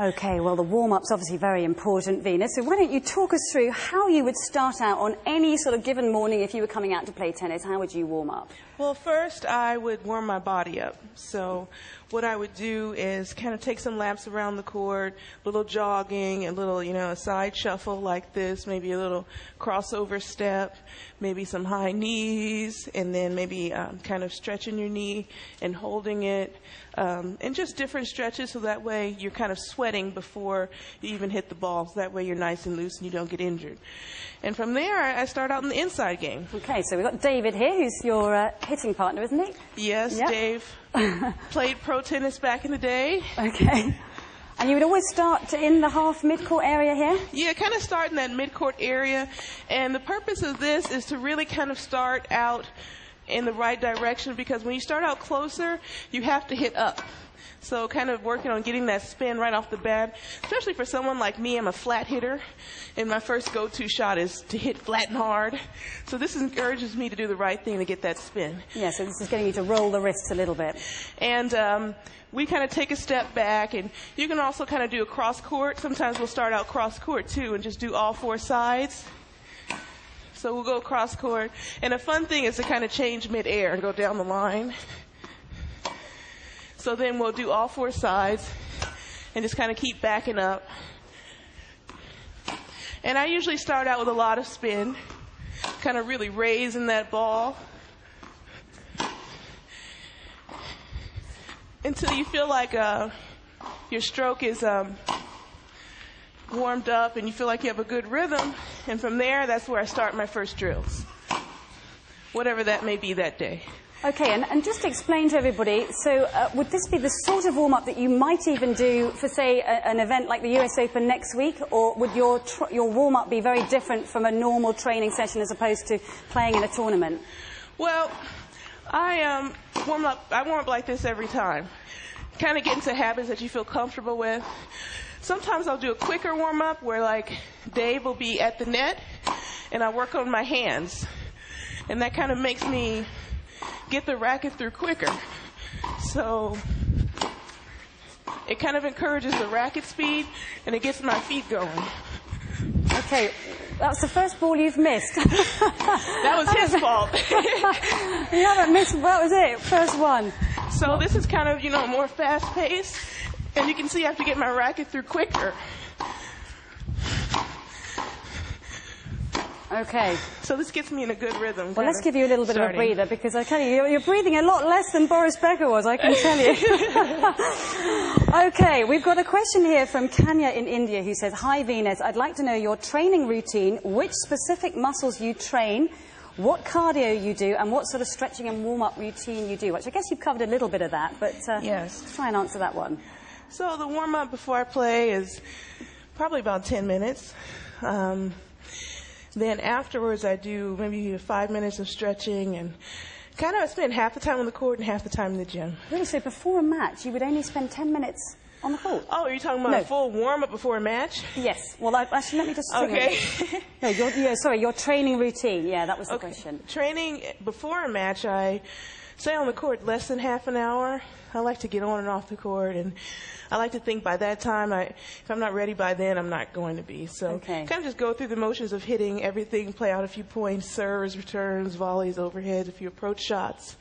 Okay, well, the warm-up's obviously very important, Venus. So why don't you talk us through how you would start out on any sort of given morning if you were coming out to play tennis? How would you warm up? Well, first I would warm my body up. So what I would do is kind of take some laps around the court, a little jogging, a little, a side shuffle like this, maybe a little crossover step, maybe some high knees, and then maybe kind of stretching your knee and holding it, and just different stretches so that way you're kind of sweating before you even hit the ball. So that way you're nice and loose and you don't get injured. And from there, I start out in the inside game. Okay, so we've got David here, who's your hitting partner, isn't he? Yes, yep. Dave. Played pro tennis back in the day. Okay. And you would always start in the half mid-court area here? Yeah, kind of start in that mid-court area. And the purpose of this is to really kind of start out in the right direction, because when you start out closer, you have to hit up. So kind of working on getting that spin right off the bat, especially for someone like me. I'm a flat hitter, and my first go-to shot is to hit flat and hard. So this encourages me to do the right thing to get that spin. Yeah, so this is getting you to roll the wrists a little bit. And we kind of take a step back, and you can also kind of do a cross-court. Sometimes we'll start out cross-court, too, and just do all four sides. So we'll go cross-court. And a fun thing is to kind of change mid-air and go down the line. So then we'll do all four sides and just kind of keep backing up. And I usually start out with a lot of spin, kind of really raising that ball until you feel like your stroke is warmed up and you feel like you have a good rhythm. And from there, that's where I start my first drills, whatever that may be that day. Okay, and just to explain to everybody, so would this be the sort of warm-up that you might even do for, say, an event like the US Open next week, or would your warm-up be very different from a normal training session as opposed to playing in a tournament? Well, I warm up like this every time. Kind of get into habits that you feel comfortable with. Sometimes I'll do a quicker warm-up where, like, Dave will be at the net, and I work on my hands. And that kind of makes me get the racket through quicker. So it kind of encourages the racket speed, and it gets my feet going. Okay, that's the first ball you've missed. That was his fault. You haven't missed, that was it, first one. So this is kind of, more fast-paced, and you can see I have to get my racket through quicker. Okay. So this gets me in a good rhythm. Well, let's give you a little bit of a breather, because I tell you, you're breathing a lot less than Boris Becker was, I can tell you. Okay, we've got a question here from Kanya in India who says, "Hi Venus, I'd like to know your training routine, which specific muscles you train, what cardio you do, and what sort of stretching and warm-up routine you do." Which I guess you've covered a little bit of that, but yes. Try and answer that one. So the warm-up before I play is probably about 10 minutes. Then afterwards, I do maybe 5 minutes of stretching, and kind of spend half the time on the court and half the time in the gym. Really? So before a match, you would only spend 10 minutes on the court? Oh, are you talking about a full warm-up before a match? Yes. Well, actually, let me just... Okay. No, your training routine. Yeah, that was the question. Training before a match, I stay on the court less than half an hour. I like to get on and off the court, and I like to think by that time, if I'm not ready by then, I'm not going to be. So kind of just go through the motions of hitting everything, play out a few points, serves, returns, volleys, overheads, a few approach shots,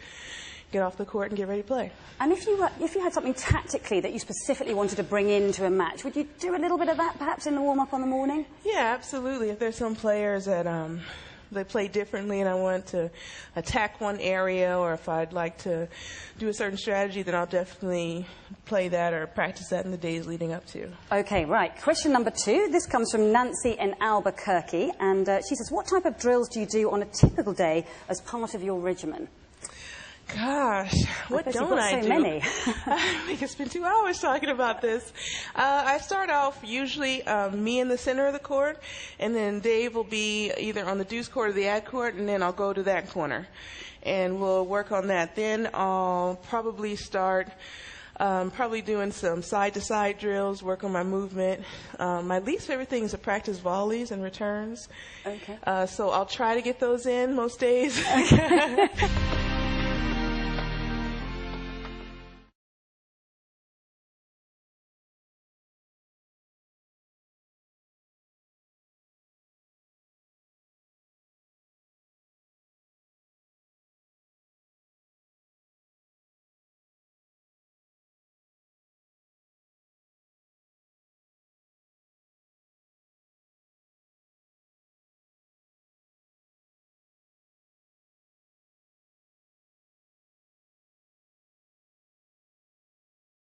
get off the court and get ready to play. And if you had something tactically that you specifically wanted to bring into a match, would you do a little bit of that perhaps in the warm-up on the morning? Yeah, absolutely. If there's some players that they play differently and I want to attack one area, or if I'd like to do a certain strategy, then I'll definitely play that or practice that in the days leading up to. Okay, right. Question number 2. This comes from Nancy in Albuquerque, and she says, "What type of drills do you do on a typical day as part of your regimen?" Gosh, what don't I do? So many. We could spend 2 hours talking about this. I start off usually me in the center of the court, and then Dave will be either on the deuce court or the ad court, and then I'll go to that corner, and we'll work on that. Then I'll probably start doing some side-to-side drills, work on my movement. My least favorite thing is to practice volleys and returns. Okay. So I'll try to get those in most days. Okay.